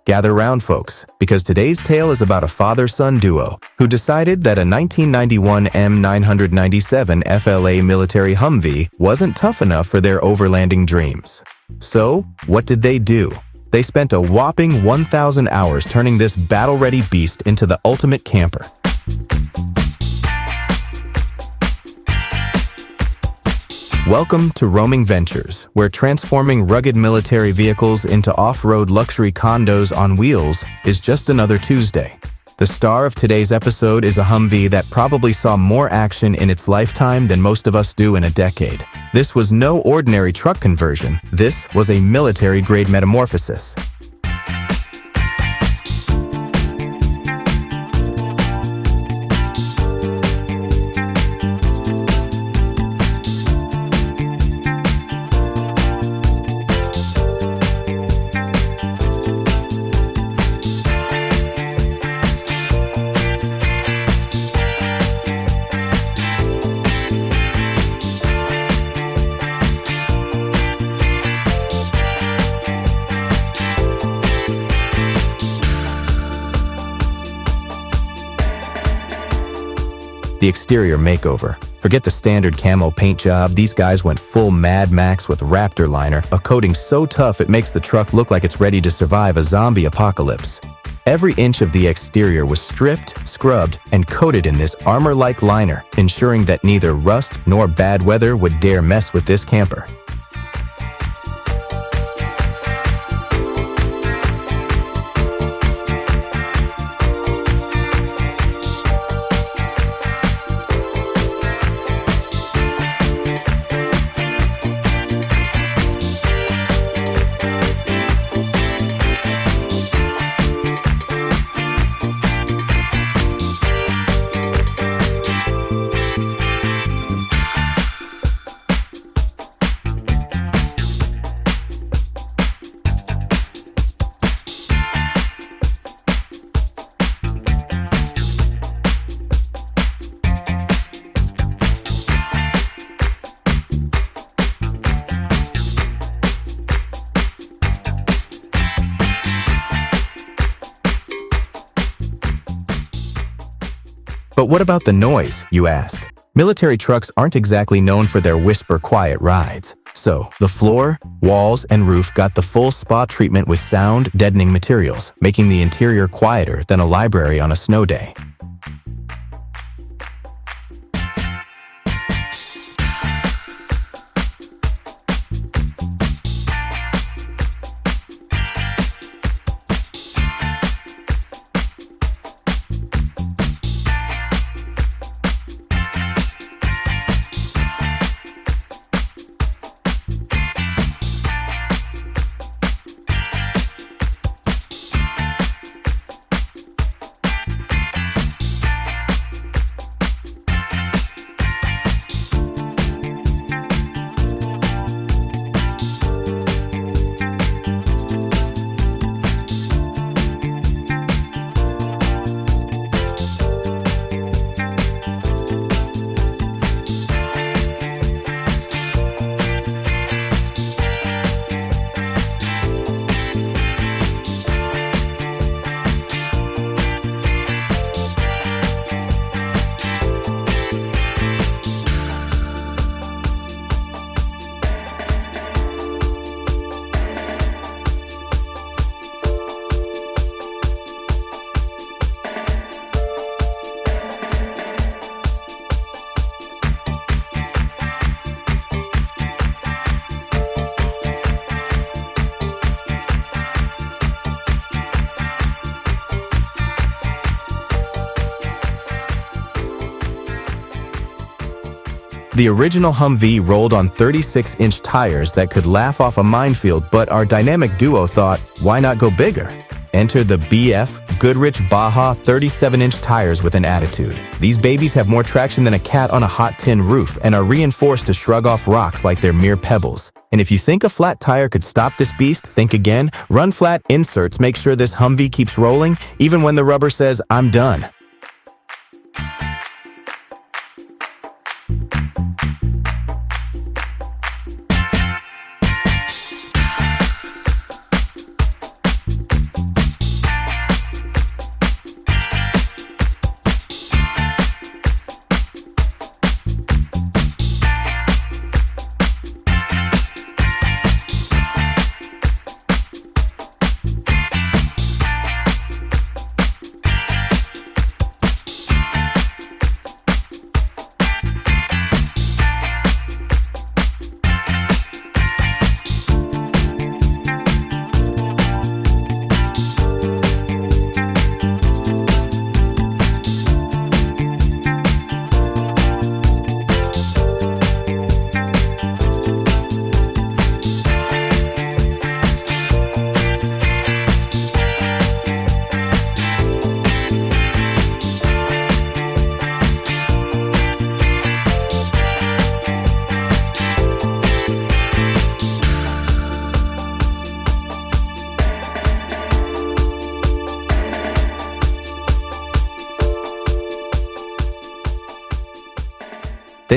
Gather round, folks, because today's tale is about a father-son duo who decided that a 1991 M997 FLA military Humvee wasn't tough enough for their overlanding dreams. So, what did they do? They spent a whopping 1,000 hours turning this battle-ready beast into the ultimate camper. Welcome to Roaming Ventures, where transforming rugged military vehicles into off-road luxury condos on wheels is just another Tuesday. The star of today's episode is a Humvee that probably saw more action in its lifetime than most of us do in a decade. This was no ordinary truck conversion. This was a military-grade metamorphosis. The exterior makeover. Forget the standard camo paint job, these guys went full Mad Max with Raptor liner, a coating so tough it makes the truck look like it's ready to survive a zombie apocalypse. Every inch of the exterior was stripped, scrubbed, and coated in this armor-like liner, ensuring that neither rust nor bad weather would dare mess with this camper. But what about the noise, you ask? Military trucks aren't exactly known for their whisper-quiet rides. So, the floor, walls, and roof got the full spa treatment with sound-deadening materials, making the interior quieter than a library on a snow day. The original Humvee rolled on 36-inch tires that could laugh off a minefield, but our dynamic duo thought, why not go bigger? Enter the BF Goodrich Baja 37-inch tires with an attitude. These babies have more traction than a cat on a hot tin roof and are reinforced to shrug off rocks like they're mere pebbles. And if you think a flat tire could stop this beast, think again. Run flat inserts make sure this Humvee keeps rolling, even when the rubber says, I'm done.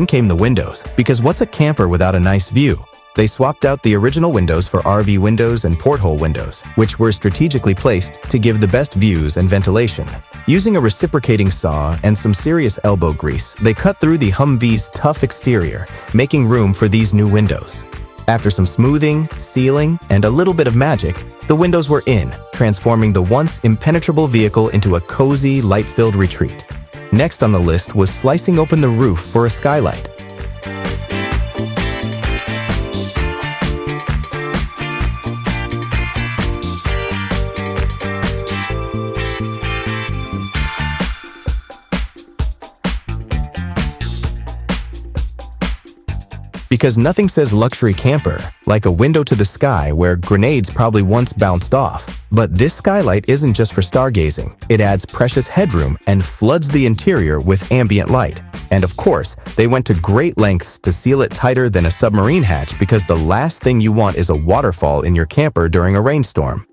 Then came the windows, because what's a camper without a nice view? They swapped out the original windows for RV windows and porthole windows, which were strategically placed to give the best views and ventilation. Using a reciprocating saw and some serious elbow grease, they cut through the Humvee's tough exterior, making room for these new windows. After some smoothing, sealing, and a little bit of magic, the windows were in, transforming the once impenetrable vehicle into a cozy, light-filled retreat. Next on the list was slicing open the roof for a skylight. Because nothing says luxury camper like a window to the sky where grenades probably once bounced off. But this skylight isn't just for stargazing. It adds precious headroom and floods the interior with ambient light. And of course, they went to great lengths to seal it tighter than a submarine hatch because the last thing you want is a waterfall in your camper during a rainstorm.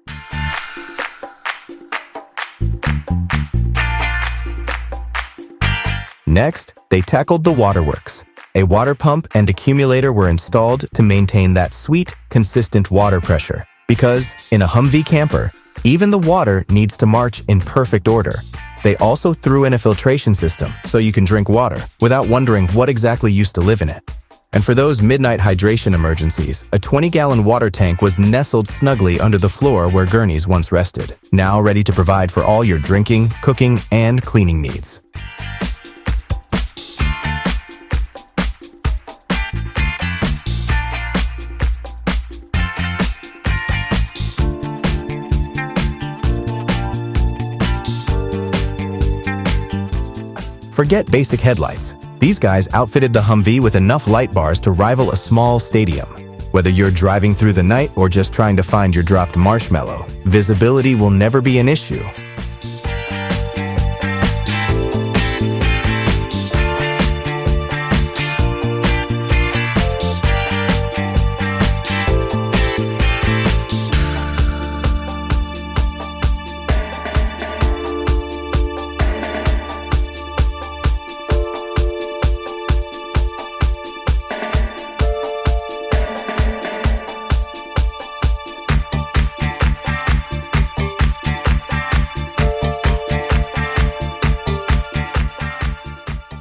Next, they tackled the waterworks. A water pump and accumulator were installed to maintain that sweet, consistent water pressure. Because, in a Humvee camper, even the water needs to march in perfect order. They also threw in a filtration system so you can drink water without wondering what exactly used to live in it. And for those midnight hydration emergencies, a 20-gallon water tank was nestled snugly under the floor where gurneys once rested, now ready to provide for all your drinking, cooking, and cleaning needs. Forget basic headlights. These guys outfitted the Humvee with enough light bars to rival a small stadium. Whether you're driving through the night or just trying to find your dropped marshmallow, visibility will never be an issue.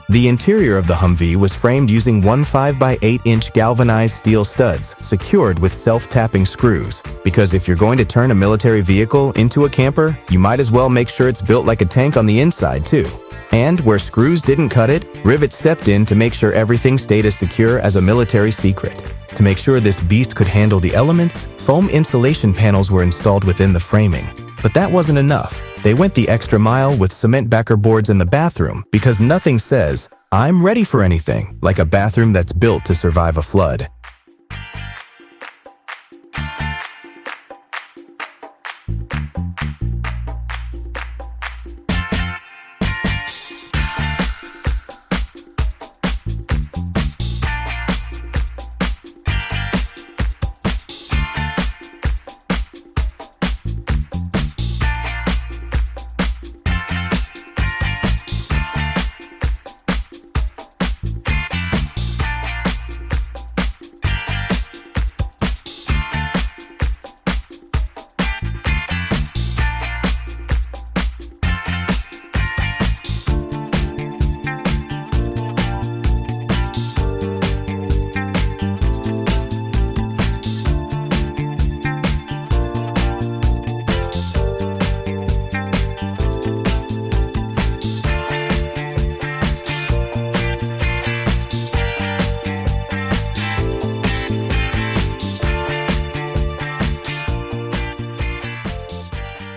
The interior of the Humvee was framed using 5x8-inch galvanized steel studs secured with self-tapping screws. Because if you're going to turn a military vehicle into a camper, you might as well make sure it's built like a tank on the inside too. And where screws didn't cut it, rivets stepped in to make sure everything stayed as secure as a military secret. To make sure this beast could handle the elements, foam insulation panels were installed within the framing. But that wasn't enough. They went the extra mile with cement backer boards in the bathroom because nothing says, "I'm ready for anything," like a bathroom that's built to survive a flood.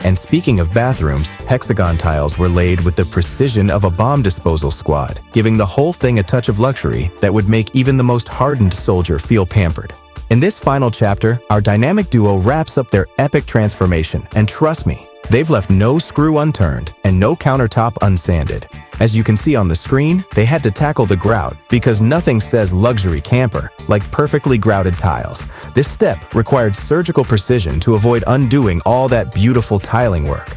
And speaking of bathrooms, hexagon tiles were laid with the precision of a bomb disposal squad, giving the whole thing a touch of luxury that would make even the most hardened soldier feel pampered. In this final chapter, our dynamic duo wraps up their epic transformation, and trust me, they've left no screw unturned and no countertop unsanded. As you can see on the screen, they had to tackle the grout because nothing says luxury camper like perfectly grouted tiles. This step required surgical precision to avoid undoing all that beautiful tiling work.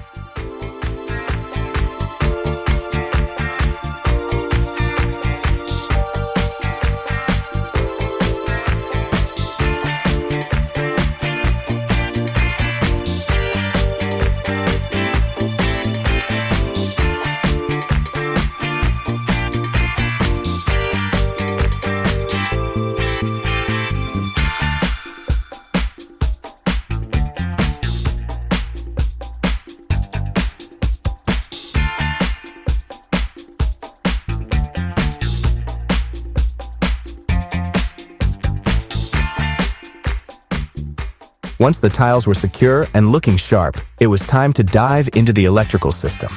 Once the tiles were secure and looking sharp, it was time to dive into the electrical system.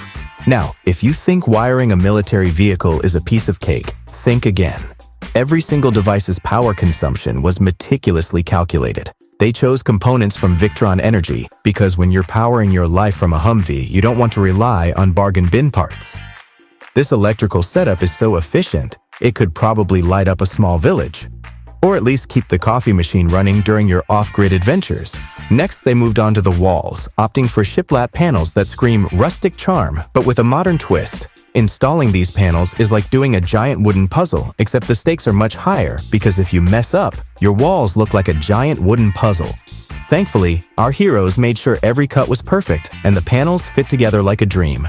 Now, if you think wiring a military vehicle is a piece of cake, think again. Every single device's power consumption was meticulously calculated. They chose components from Victron Energy because when you're powering your life from a Humvee, you don't want to rely on bargain bin parts. This electrical setup is so efficient, it could probably light up a small village. Or at least keep the coffee machine running during your off-grid adventures. Next, they moved on to the walls, opting for shiplap panels that scream rustic charm, but with a modern twist. Installing these panels is like doing a giant wooden puzzle, except the stakes are much higher because if you mess up, your walls look like a giant wooden puzzle. Thankfully, our heroes made sure every cut was perfect and the panels fit together like a dream.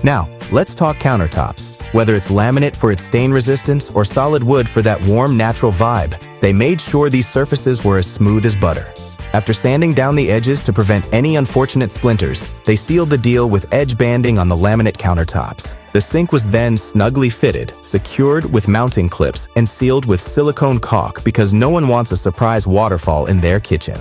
Now, let's talk countertops. Whether it's laminate for its stain resistance or solid wood for that warm, natural vibe, they made sure these surfaces were as smooth as butter. After sanding down the edges to prevent any unfortunate splinters, they sealed the deal with edge banding on the laminate countertops. The sink was then snugly fitted, secured with mounting clips, and sealed with silicone caulk because no one wants a surprise waterfall in their kitchen.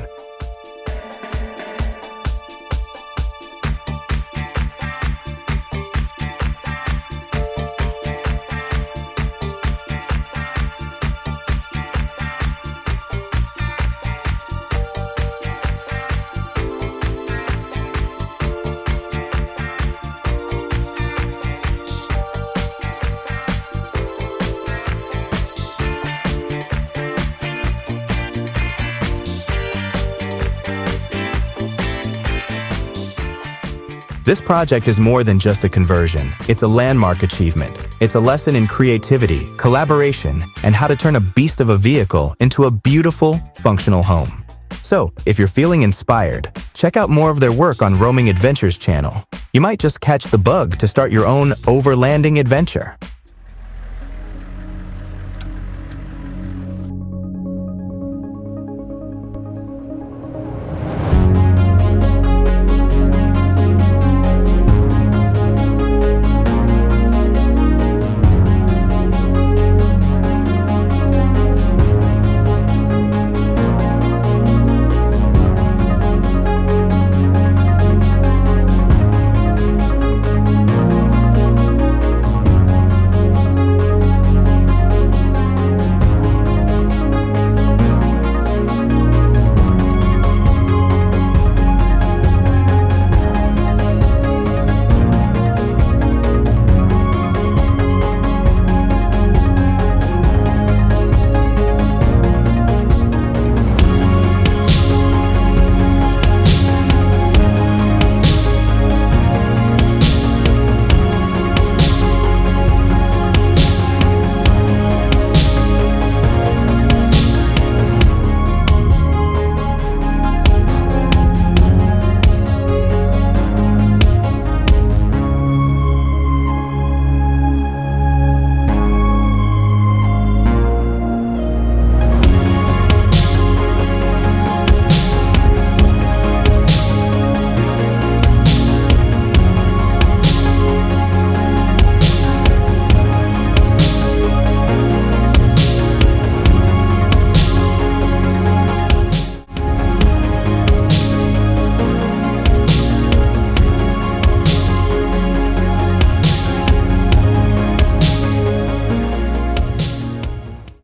This project is more than just a conversion. It's a landmark achievement. It's a lesson in creativity, collaboration, and how to turn a beast of a vehicle into a beautiful, functional home. So, if you're feeling inspired, check out more of their work on Roaming Adventures channel. You might just catch the bug to start your own overlanding adventure.